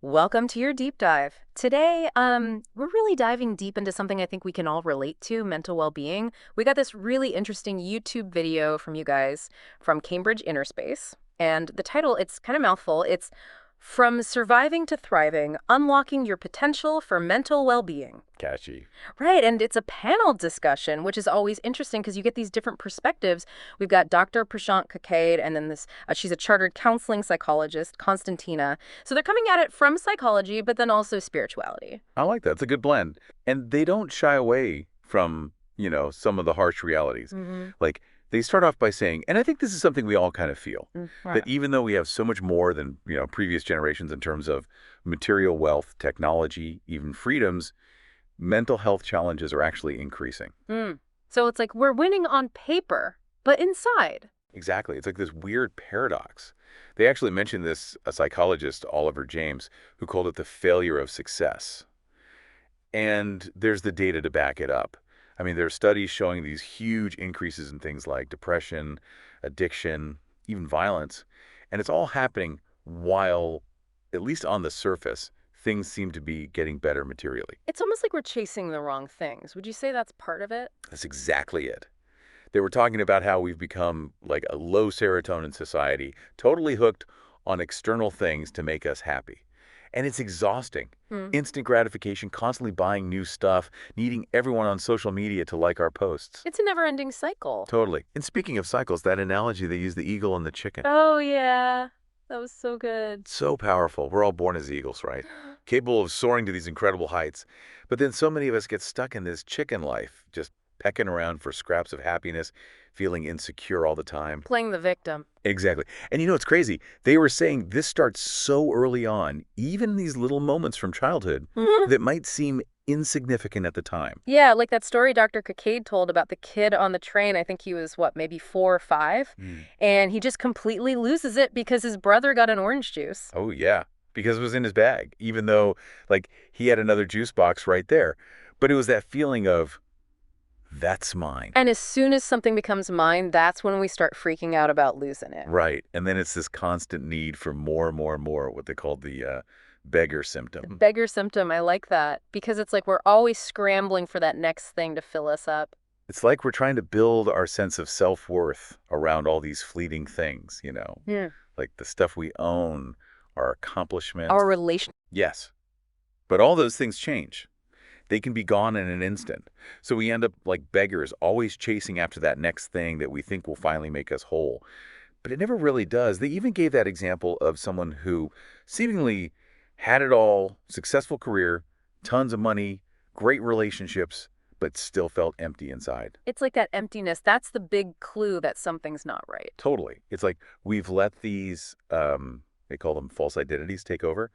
Welcome to your deep dive. Today, we're really diving deep into something I think we can all relate to, mental well-being. We got this really interesting YouTube video from you guys from Cambridge Inner Space, and the title, it's kind of mouthful. It's From Surviving to Thriving, Unlocking Your Potential for Mental Well-being. Catchy. Right, and it's a panel discussion, which is always interesting because you get these different perspectives. We've got Dr. Prashant Kakade, and then she's a chartered counseling psychologist, Constantina. So they're coming at it from psychology, but then also spirituality. I like that. It's a good blend. And they don't shy away from, some of the harsh realities. Mm-hmm. Like, they start off by saying, and I think this is something we all kind of feel, Right. that even though we have so much more than, previous generations in terms of material wealth, technology, even freedoms, mental health challenges are actually increasing. Mm. So it's like we're winning on paper, but inside. Exactly. It's like this weird paradox. They actually mentioned this, a psychologist, Oliver James, who called it the failure of success. And there's the data to back it up. I mean, there are studies showing these huge increases in things like depression, addiction, even violence. And it's all happening while, at least on the surface, things seem to be getting better materially. It's almost like we're chasing the wrong things. Would you say that's part of it? That's exactly it. They were talking about how we've become like a low serotonin society, totally hooked on external things to make us happy. And it's exhausting. Hmm. Instant gratification, constantly buying new stuff, needing everyone on social media to like our posts. It's a never-ending cycle. Totally. And speaking of cycles, that analogy they use the eagle and the chicken. Oh, yeah. That was so good. So powerful. We're all born as eagles, right? Capable of soaring to these incredible heights. But then so many of us get stuck in this chicken life, just pecking around for scraps of happiness, feeling insecure all the time. Playing the victim. Exactly. And it's crazy. They were saying this starts so early on, even these little moments from childhood, that might seem insignificant at the time. Yeah, like that story Dr. Kakade told about the kid on the train. I think he was, what, maybe 4 or 5? Mm. And he just completely loses it because his brother got an orange juice. Oh, yeah. Because it was in his bag, even though, like, he had another juice box right there. But it was that feeling of, that's mine. And as soon as something becomes mine, that's when we start freaking out about losing it. Right. And then it's this constant need for more and more and more, what they call the beggar The symptom. beggar symptom, I like that. Because it's like we're always scrambling for that next thing to fill us up. It's like we're trying to build our sense of self-worth around all these fleeting things, Yeah. like the stuff we own, our accomplishments. Our relation. Yes. But all those things change. They can be gone in an instant. So we end up like beggars, always chasing after that next thing that we think will finally make us whole. But it never really does. They even gave that example of someone who seemingly had it all, successful career, tons of money, great relationships, but still felt empty inside. It's like that emptiness. That's the big clue that something's not right. Totally. It's like we've let these, they call them false identities, take over.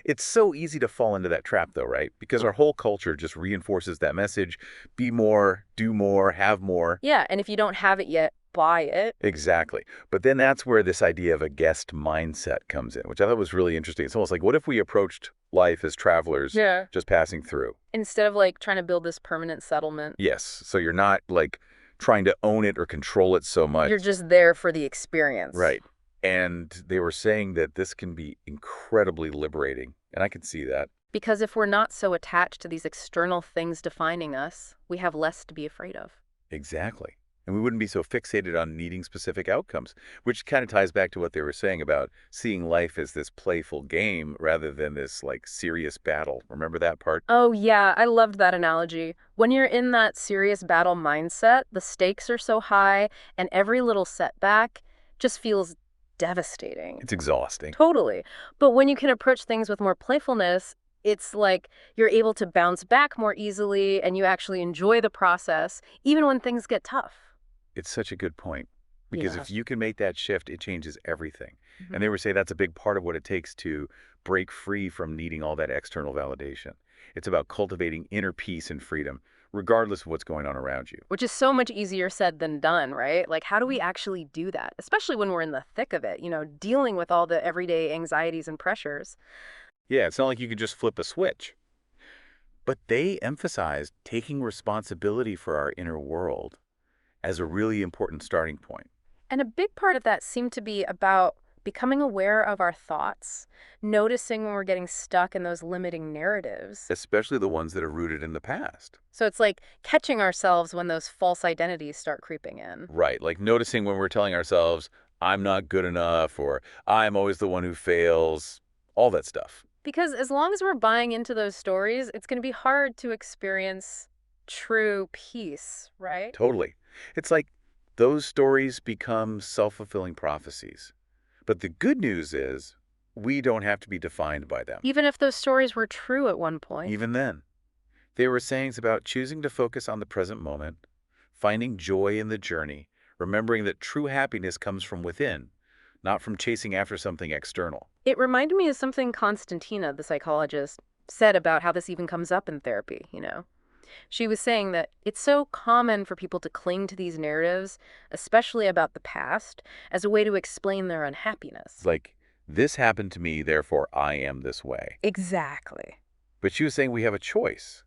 It's so easy to fall into that trap, though, right? Because our whole culture just reinforces that message: be more, do more, have more. Yeah, and if you don't have it yet, buy it. Exactly. But then that's where this idea of a guest mindset comes in, which I thought was really interesting. It's almost like, what if we approached life as travelers Yeah. just passing through? Instead of like trying to build this permanent settlement, Yes. So you're not like trying to own it or control it so much. you're just there for the experience. Right. And they were saying that this can be incredibly liberating. And I can see that. Because if we're not so attached to these external things defining us, we have less to be afraid of. Exactly. And we wouldn't be so fixated on needing specific outcomes, which kind of ties back to what they were saying about seeing life as this playful game rather than this like serious battle. Remember that part? Oh, yeah, I loved that analogy. When you're in that serious battle mindset, the stakes are so high, and every little setback just feels devastating. It's exhausting. Totally. But when you can approach things with more playfulness, it's like you're able to bounce back more easily and you actually enjoy the process, even when things get tough. It's such a good point. Because Yeah. if you can make that shift, it changes everything. Mhm. And they were saying that's a big part of what it takes to break free from needing all that external validation. It's about cultivating inner peace and freedom, regardless of what's going on around you. Which is so much easier said than done, right? Like, how do we actually do that? Especially when we're in the thick of it, dealing with all the everyday anxieties and pressures. Yeah, it's not like you could just flip a switch. But they emphasized taking responsibility for our inner world as a really important starting point. And a big part of that seemed to be about becoming aware of our thoughts, noticing when we're getting stuck in those limiting narratives. Especially the ones that are rooted in the past. So it's like catching ourselves when those false identities start creeping in. Right, like noticing when we're telling ourselves, I'm not good enough, or I'm always the one who fails, all that stuff. Because as long as we're buying into those stories, it's going to be hard to experience true peace, right? Totally. It's like those stories become self-fulfilling prophecies. But the good news is we don't have to be defined by them. Even if those stories were true at one point. Even then, they were sayings about choosing to focus on the present moment, finding joy in the journey, remembering that true happiness comes from within, not from chasing after something external. It reminded me of something Constantina, the psychologist, said about how this even comes up in therapy. She was saying that it's so common for people to cling to these narratives, especially about the past, as a way to explain their It's unhappiness. like, this happened to me, therefore I am this way. Exactly. But she was saying we have a choice.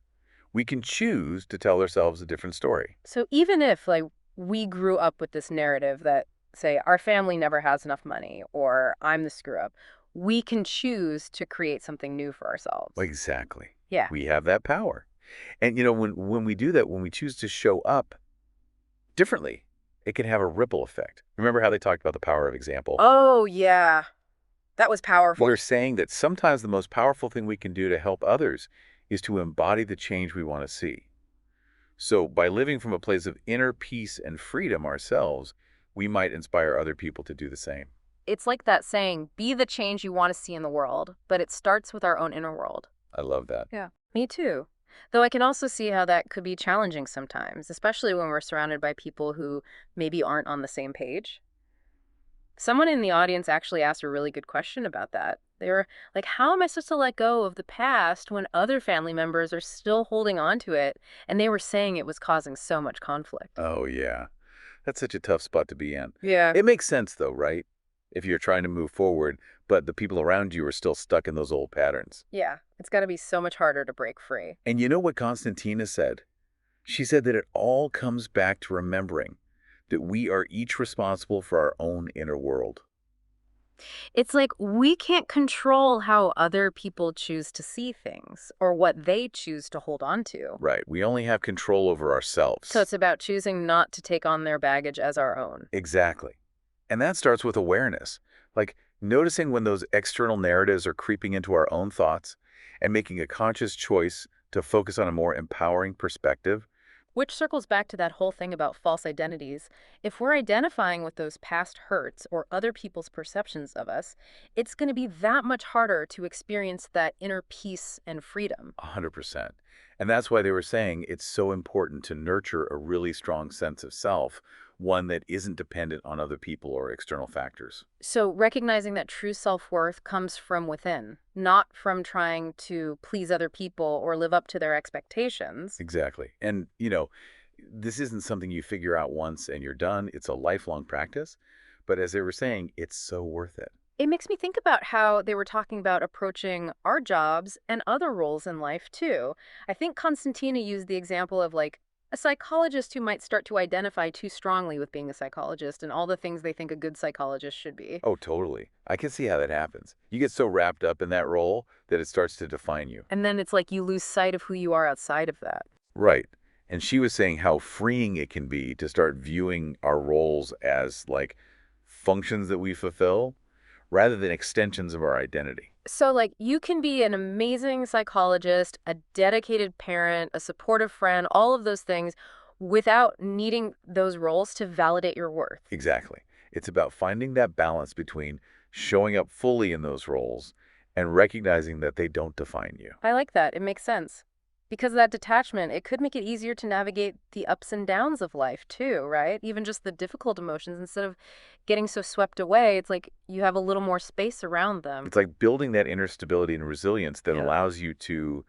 We can choose to tell ourselves a different story. So even if, like, we grew up with this narrative that, say, our family never has enough money or I'm the screw up, we can choose to create something new for ourselves. Exactly. Yeah. We have that power. And when we do that, when we choose to show up differently, it can have a ripple effect. Remember how they talked about the power of example? Oh, yeah. That was Well, powerful. they're saying that sometimes the most powerful thing we can do to help others is to embody the change we want to see. So by living from a place of inner peace and freedom ourselves, we might inspire other people to do the same. It's like that saying, be the change you want to see in the world, but it starts with our own inner world. I love that. Yeah. Me too. Though I can also see how that could be challenging sometimes, especially when we're surrounded by people who maybe aren't on the same page. Someone in the audience actually asked a really good question about that. They were like, how am I supposed to let go of the past when other family members are still holding on to it? And they were saying it was causing so much conflict. Oh, yeah. That's such a tough spot to be in. Yeah. It makes sense, though, right? If you're trying to move forward, but the people around you are still stuck in those old patterns. Yeah. It's got to be so much harder to break free. And you know what Constantina said? She said that it all comes back to remembering that we are each responsible for our own inner world. It's like we can't control how other people choose to see things or what they choose to hold on to. Right. We only have control over So ourselves. it's about choosing not to take on their baggage as our own. Exactly. And that starts with awareness, like noticing when those external narratives are creeping into our own thoughts and making a conscious choice to focus on a more empowering perspective. Which circles back to that whole thing about false identities. If we're identifying with those past hurts or other people's perceptions of us, it's going to be that much harder to experience that inner peace and freedom. 100%. And that's why they were saying it's so important to nurture a really strong sense of self, one that isn't dependent on other people or external factors. So, recognizing that true self worth comes from within, not from trying to please other people or live up to their expectations. Exactly. And, this isn't something you figure out once and you're done. It's a lifelong practice. But as they were saying, it's so worth it. It makes me think about how they were talking about approaching our jobs and other roles in life, too. I think Constantina used the example of like a psychologist who might start to identify too strongly with being a psychologist and all the things they think a good psychologist should be. Oh, totally. I can see how that happens. You get so wrapped up in that role that it starts to define you. And then it's like you lose sight of who you are outside of that. Right. And she was saying how freeing it can be to start viewing our roles as like functions that we fulfill rather than extensions of our identity. So, like, you can be an amazing psychologist, a dedicated parent, a supportive friend, all of those things without needing those roles to validate your worth. Exactly. It's about finding that balance between showing up fully in those roles and recognizing that they don't define you. I like that. It makes sense. Because of that detachment, it could make it easier to navigate the ups and downs of life, too, right? Even just the difficult emotions. Instead of getting so swept away, it's like you have a little more space around them. It's like building that inner stability and resilience that Yeah. allows you to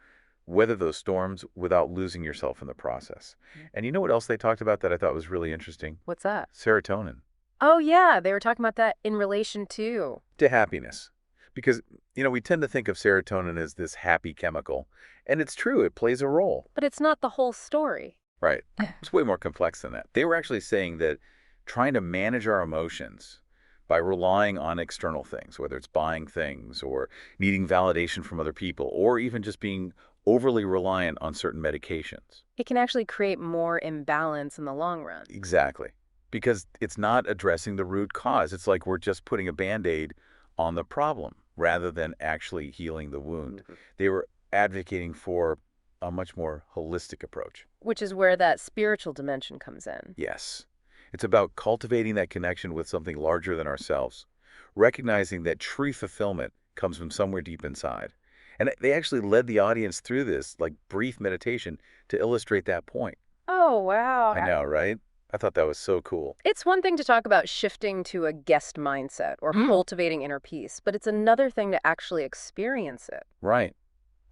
weather those storms without losing yourself in the process. Mm. And you know what else they talked about that I thought was really interesting? What's that? Serotonin. Oh, yeah. They were talking about that in relation to. To happiness. Because, we tend to think of serotonin as this happy chemical. And it's true, it plays a role. But it's not the whole story. Right. It's way more complex than that. They were actually saying that trying to manage our emotions by relying on external things, whether it's buying things or needing validation from other people, or even just being overly reliant on certain medications. It can actually create more imbalance in the long run. Exactly. Because it's not addressing the root cause. It's like we're just putting a Band-Aid on the problem rather than actually healing the wound. Mhm. They were advocating for a much more holistic approach. Which is where that spiritual dimension comes in. Yes. It's about cultivating that connection with something larger than ourselves, recognizing that true fulfillment comes from somewhere deep inside. And they actually led the audience through this, like, brief meditation to illustrate that point. Oh, wow. I know, right? I thought that was so cool. It's one thing to talk about shifting to a guest mindset or cultivating inner peace, but it's another thing to actually experience it. Right.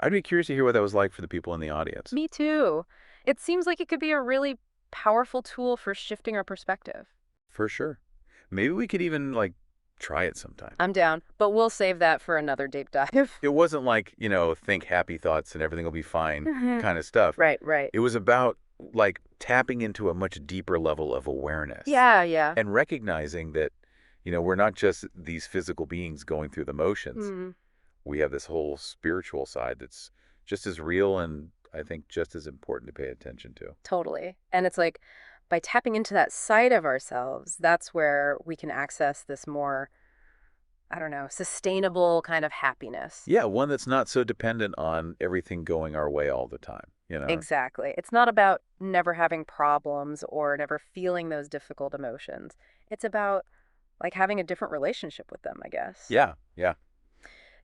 I'd be curious to hear what that was like for the people in the audience. Me too. It seems like it could be a really powerful tool for shifting our perspective. For sure. Maybe we could even, like, try it sometime. I'm down, but we'll save that for another deep dive. It wasn't like, think happy thoughts and everything will be fine Mhm. kind of stuff. Right, right. It was about, like, tapping into a much deeper level of awareness Yeah, yeah. and recognizing that, we're not just these physical beings going through the motions. Mm, We have this whole spiritual side that's just as real and I think just as important to pay attention to. totally. And it's like by tapping into that side of ourselves, that's where we can access this more, I don't know, sustainable kind of happiness. Yeah, one that's not so dependent on everything going our way all the time. Exactly. It's not about never having problems or never feeling those difficult emotions. It's about like having a different relationship with them, I guess. Yeah, yeah.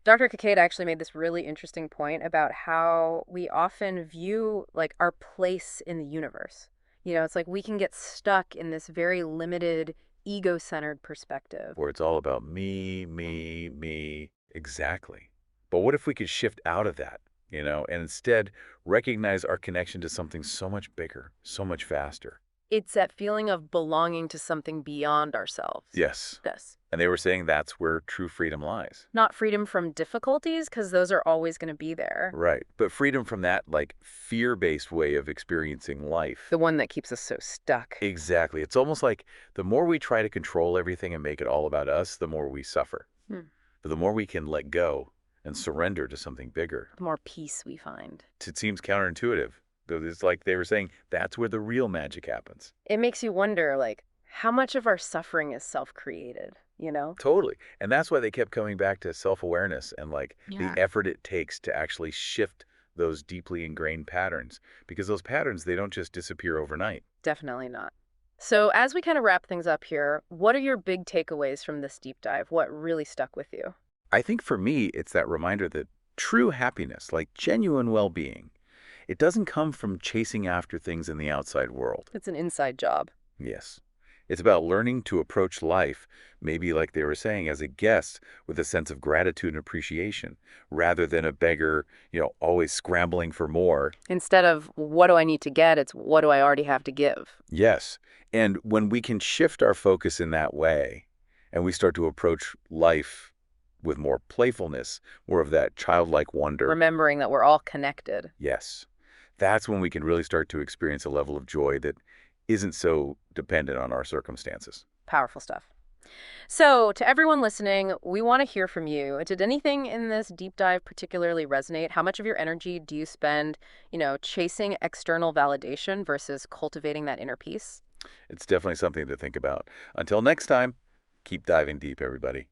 Dr. Kakade actually made this really interesting point about how we often view like our place in the universe. It's like we can get stuck in this very limited, ego-centered perspective. Where it's all about me, me, me. Exactly. But what if we could shift out of that, and instead recognize our connection to something so much bigger, so much faster? It's that feeling of belonging to something beyond ourselves. Yes. This. And they were saying that's where true freedom lies. Not freedom from difficulties, because those are always going to be there. Right. But freedom from that, like, fear-based way of experiencing life. The one that keeps us so stuck. Exactly. It's almost like the more we try to control everything and make it all about us, the more we suffer. Hmm. But the more we can let go and surrender to something bigger. The more peace we find. It seems counterintuitive. Though it's like they were saying that's where the real magic happens. It makes you wonder, like, how much of our suffering is self-created? Totally. And that's why they kept coming back to self-awareness and, like, Yeah. the effort it takes to actually shift those deeply ingrained patterns. Because those patterns, they don't just disappear overnight. Definitely not. So as we kind of wrap things up here, what are your big takeaways from this deep dive? What really stuck with you? I think for me, it's that reminder that true happiness, like genuine well-being, it doesn't come from chasing after things in the outside world. It's an inside job. Yes. It's about learning to approach life, maybe like they were saying, as a guest with a sense of gratitude and appreciation, rather than a beggar, always scrambling for more. Instead of what do I need to get, it's what do I already have to give. Yes. And when we can shift our focus in that way, and we start to approach life with more playfulness, more of that childlike wonder, Remembering that we're all connected. yes, that's when we can really start to experience a level of joy that isn't so dependent on our circumstances. Powerful stuff. So, to everyone listening, we want to hear from you. Did anything in this deep dive particularly resonate? How much of your energy do you spend, chasing external validation versus cultivating that inner peace? It's definitely something to think about. Until next time, keep diving deep, everybody.